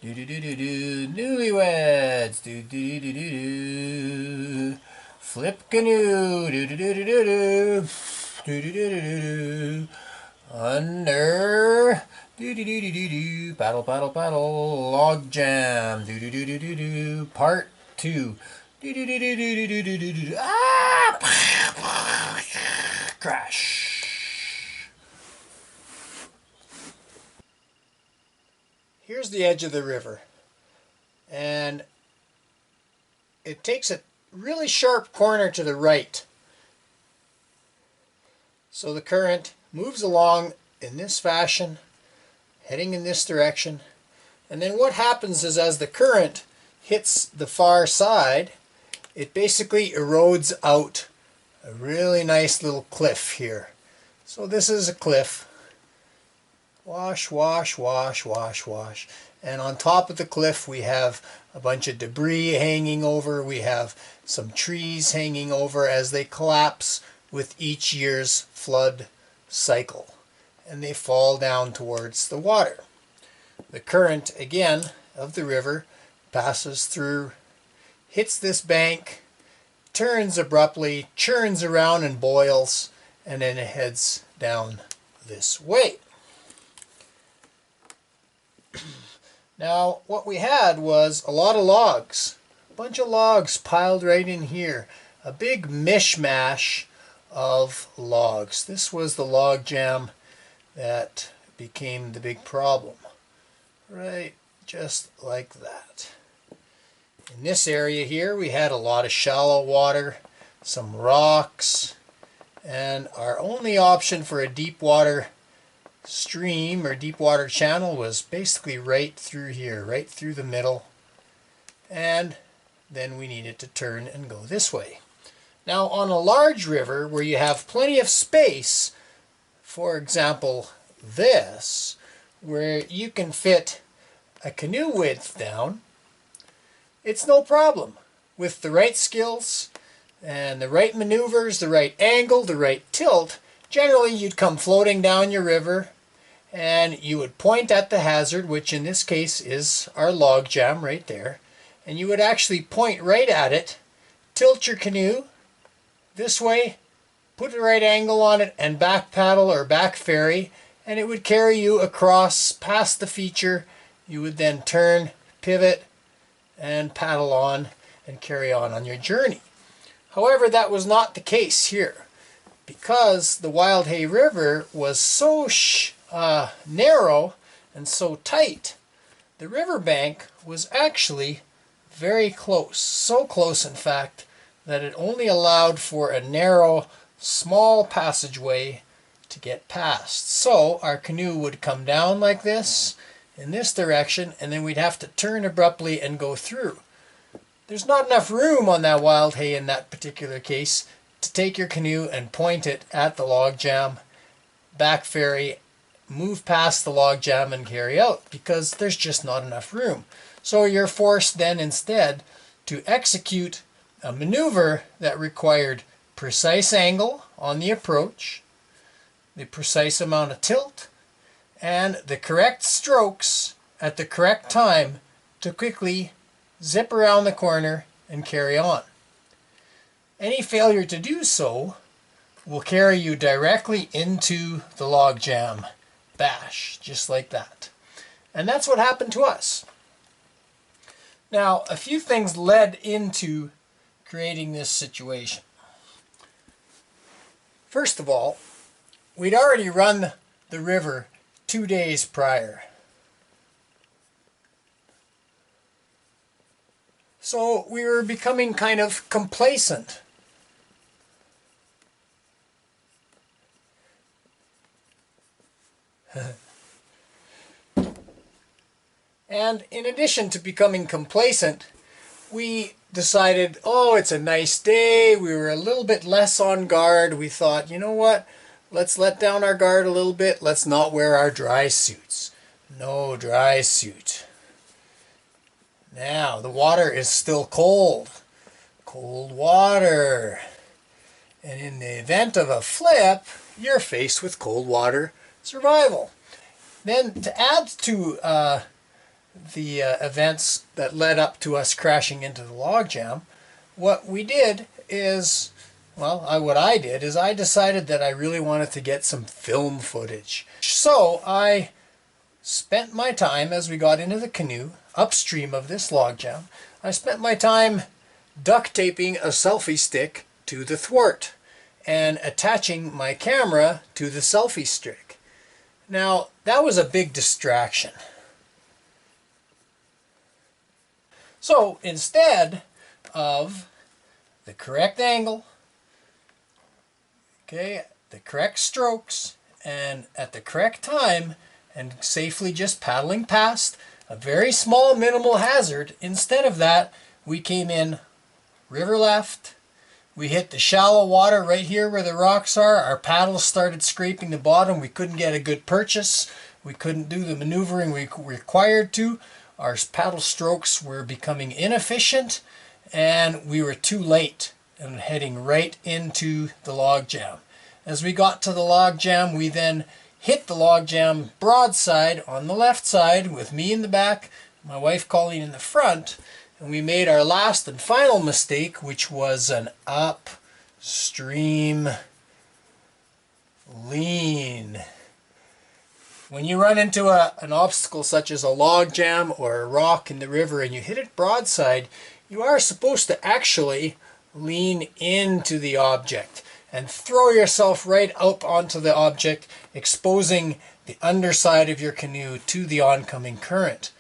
Do do do do do. Newlyweds. Do do do do do. Flip canoe. Do do do do do do. Do do do do do do. Under. Do do do do do do. Paddle paddle paddle. Log jam. Do do do do do do. Part 2. Do do do do do do do do do. Ah! Crash. Here's the edge of the river, and it takes a really sharp corner to the right. So the current moves along in this fashion, heading in this direction, and then what happens is as the current hits the far side, it basically erodes out a really nice little cliff here. So this is a cliff. Wash, wash, wash, wash, wash. And on top of the cliff we have a bunch of debris hanging over. We have some trees hanging over as they collapse with each year's flood cycle. And they fall down towards the water. The current, again, of the river passes through, hits this bank, turns abruptly, churns around and boils, and then it heads down this way. Now, what we had was a lot of logs. A bunch of logs piled right in here. A big mishmash of logs. This was the log jam that became the big problem. Right, just like that. In this area here, we had a lot of shallow water, some rocks, and our only option for a deep water stream or deep water channel was basically right through here, right through the middle, and then we needed to turn and go this way. Now on a large river where you have plenty of space, for example this, where you can fit a canoe width down, it's no problem. With the right skills and the right maneuvers, the right angle, the right tilt, generally you'd come floating down your river and you would point at the hazard, which in this case is our log jam right there, and you would actually point right at it, tilt your canoe this way, put the right angle on it, and back paddle or back ferry, and it would carry you across past the feature. You would then turn, pivot, and paddle on and carry on your journey. However, that was not the case here, because the Wildhay River was so narrow and so tight. The riverbank was actually very close, so close in fact that it only allowed for a narrow, small passageway to get past. So our canoe would come down like this, in this direction, and then we'd have to turn abruptly and go through. There's not enough room on that Wildhay in that particular case to take your canoe and point it at the log jam, back ferry, move past the log jam and carry out, because there's just not enough room. So you're forced then instead to execute a maneuver that required precise angle on the approach, the precise amount of tilt, and the correct strokes at the correct time to quickly zip around the corner and carry on. Any failure to do so will carry you directly into the log jam bash, just like that. And that's what happened to us. Now, a few things led into creating this situation. First of all, we'd already run the river 2 days prior. So we were becoming kind of complacent. And in addition to becoming complacent, we decided, oh, it's a nice day. We were a little bit less on guard. We thought, you know what? Let's let down our guard a little bit. Let's not wear our dry suits. No dry suit. Now, the water is still cold. Cold water. And in the event of a flip, you're faced with cold water survival. Then to add to events that led up to us crashing into the logjam, what we did is, well, what I did is I decided that I really wanted to get some film footage. So I spent my time, as we got into the canoe upstream of this logjam, I spent my time duct taping a selfie stick to the thwart and attaching my camera to the selfie stick. Now, that was a big distraction. So instead of the correct angle, okay, the correct strokes, and at the correct time, and safely just paddling past a very small minimal hazard, instead of that, we came in river left. We hit the shallow water right here where the rocks are. Our paddles started scraping the bottom. We couldn't get a good purchase. We couldn't do the maneuvering we required to. Our paddle strokes were becoming inefficient, and we were too late and heading right into the logjam. As we got to the logjam, we then hit the logjam broadside on the left side with me in the back, my wife Colleen in the front, and we made our last and final mistake, which was an upstream lean. When you run into an obstacle such as a log jam or a rock in the river and you hit it broadside, you are supposed to actually lean into the object and throw yourself right up onto the object, exposing the underside of your canoe to the oncoming current.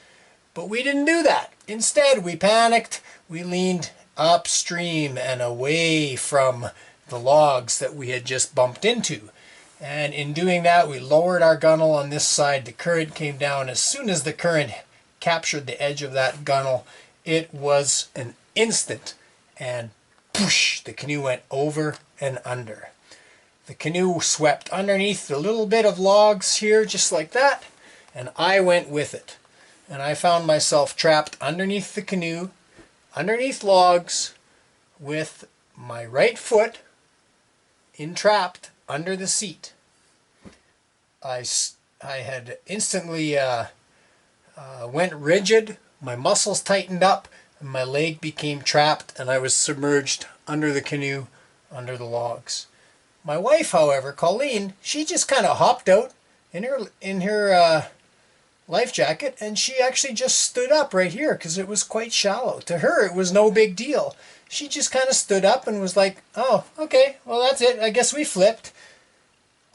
But we didn't do that. Instead, we panicked, we leaned upstream and away from the logs that we had just bumped into. And in doing that, we lowered our gunnel on this side. The current came down. As soon as the current captured the edge of that gunnel, it was an instant, and poosh, the canoe went over and under. The canoe swept underneath the little bit of logs here, just like that, and I went with it. And I found myself trapped underneath the canoe, underneath logs, with my right foot entrapped under the seat. I had instantly went rigid, my muscles tightened up, and my leg became trapped, and I was submerged under the canoe, under the logs. My wife, however, Colleen, she just kind of hopped out in her life jacket, and she actually just stood up right here because it was quite shallow. To her, it was no big deal. She just kind of stood up and was like, oh, okay, well, that's it. I guess we flipped.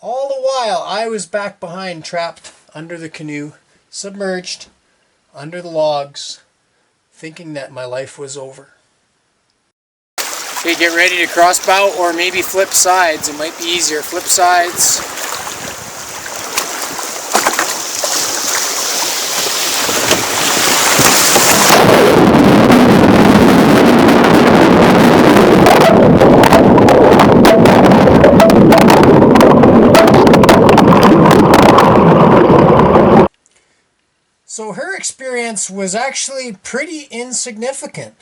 All the while, I was back behind, trapped under the canoe, submerged under the logs, thinking that my life was over. Okay, get ready to crossbow or maybe flip sides. It might be easier. Flip sides. So her experience was actually pretty insignificant.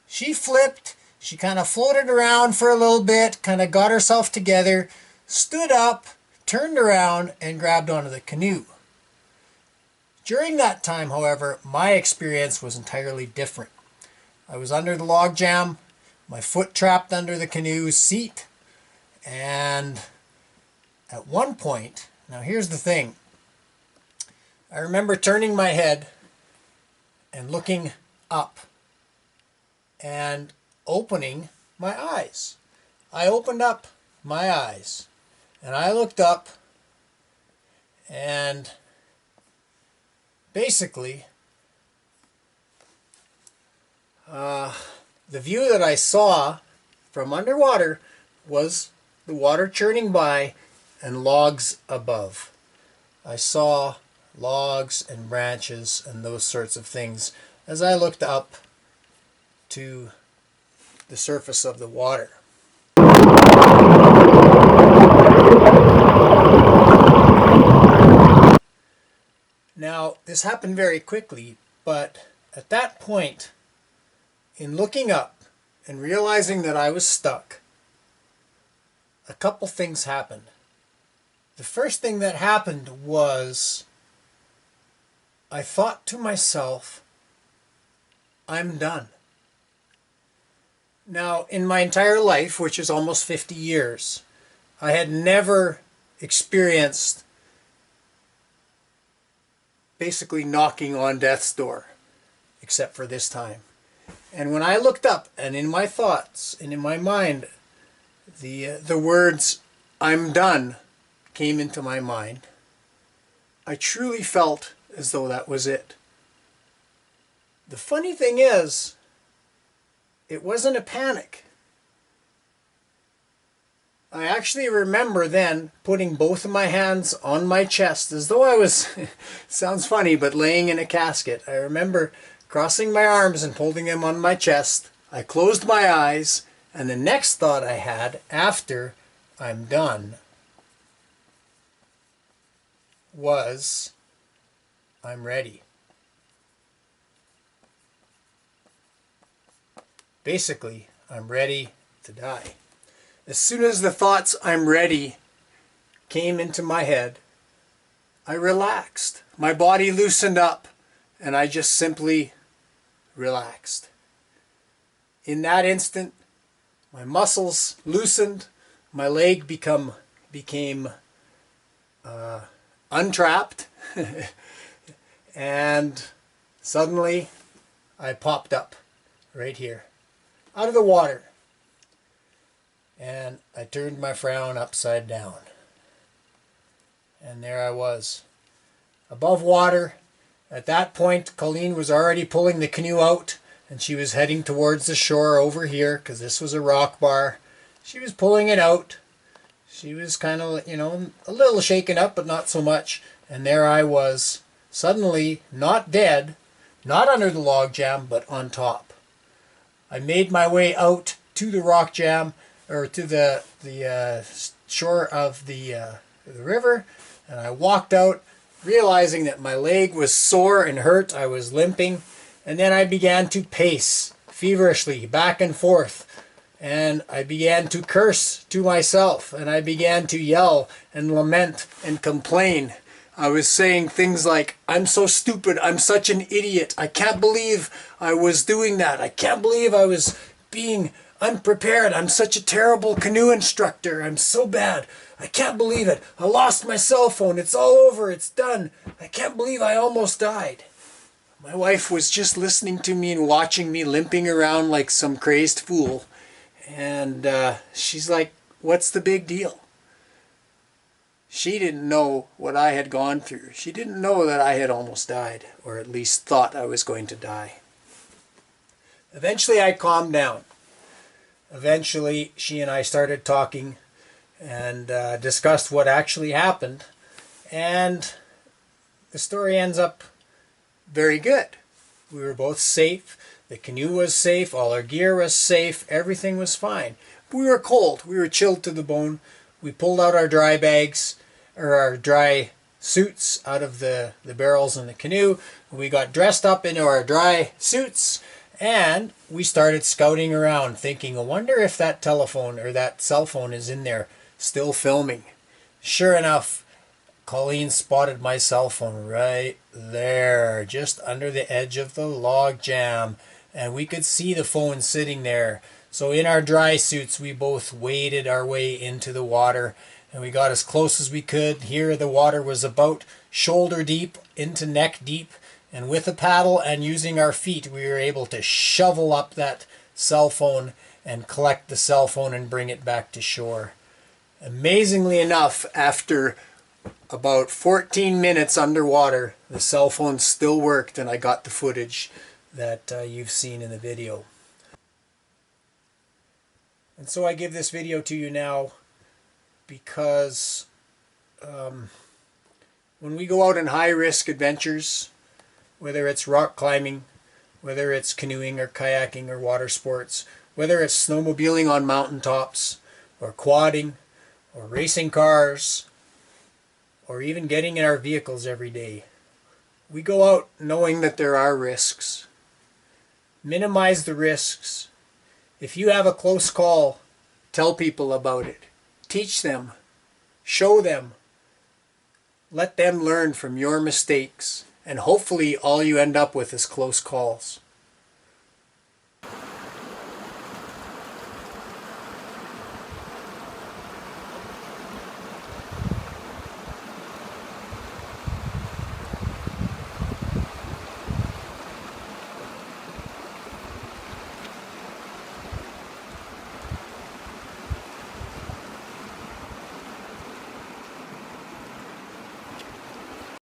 She flipped, she kind of floated around for a little bit, kind of got herself together, stood up, turned around, and grabbed onto the canoe. During that time, however, my experience was entirely different. I was under the log jam, my foot trapped under the canoe seat, and at one point, now here's the thing, I remember turning my head and looking up and opening my eyes. I opened up my eyes and I looked up, and basically the view that I saw from underwater was the water churning by and logs above. I saw logs and branches and those sorts of things as I looked up to the surface of the water. Now, this happened very quickly, but at that point, in looking up and realizing that I was stuck, a couple things happened. The first thing that happened was I thought to myself, I'm done. Now, in my entire life, which is almost 50 years, I had never experienced basically knocking on death's door, except for this time. And when I looked up, and in my thoughts and in my mind, the words, I'm done, came into my mind, I truly felt as though that was it. The funny thing is, it wasn't a panic. I actually remember then putting both of my hands on my chest as though I was, sounds funny, but laying in a casket. I remember crossing my arms and holding them on my chest. I closed my eyes, and the next thought I had after I'm done was, I'm ready. Basically, I'm ready to die. As soon as the thoughts, I'm ready, came into my head, I relaxed. My body loosened up, and I just simply relaxed. In that instant, my muscles loosened, my leg became untrapped, and suddenly I popped up right here, out of the water. And I turned my frown upside down. And there I was, above water. At that point, Colleen was already pulling the canoe out, and she was heading towards the shore over here, because this was a rock bar. She was pulling it out. She was kind of, you know, a little shaken up, but not so much. And there I was, suddenly not dead, not under the log jam, but on top. I made my way out to the rock jam, or to the shore of the river, and I walked out, realizing that my leg was sore and hurt. I was limping, and then I began to pace feverishly back and forth, and I began to curse to myself, and I began to yell and lament and complain. I was saying things like, I'm so stupid, I'm such an idiot, I can't believe I was doing that, I can't believe I was being unprepared, I'm such a terrible canoe instructor, I'm so bad, I can't believe it, I lost my cell phone, it's all over, it's done, I can't believe I almost died. My wife was just listening to me and watching me limping around like some crazed fool, and she's like, what's the big deal? She didn't know what I had gone through. She didn't know that I had almost died, or at least thought I was going to die. Eventually I calmed down. Eventually, she and I started talking and discussed what actually happened. And the story ends up very good. We were both safe. The canoe was safe. All our gear was safe. Everything was fine. But we were cold. We were chilled to the bone. We pulled out our dry bags, or our dry suits, out of the barrels in the canoe. We got dressed up into our dry suits. And we started scouting around, thinking, I wonder if that telephone or that cell phone is in there still filming. Sure enough, Colleen spotted my cell phone right there, just under the edge of the log jam. And we could see the phone sitting there. So in our dry suits, we both waded our way into the water. And we got as close as we could. Here the water was about shoulder deep into neck deep. And with a paddle and using our feet, we were able to shovel up that cell phone and collect the cell phone and bring it back to shore. Amazingly enough, after about 14 minutes underwater, the cell phone still worked, and I got the footage that you've seen in the video. And so I give this video to you now because when we go out on high-risk adventures, whether it's rock climbing, whether it's canoeing or kayaking or water sports, whether it's snowmobiling on mountaintops, or quadding, or racing cars, or even getting in our vehicles every day, we go out knowing that there are risks. Minimize the risks. If you have a close call, tell people about it. Teach them. Show them. Let them learn from your mistakes and hopefully all you end up with is close calls.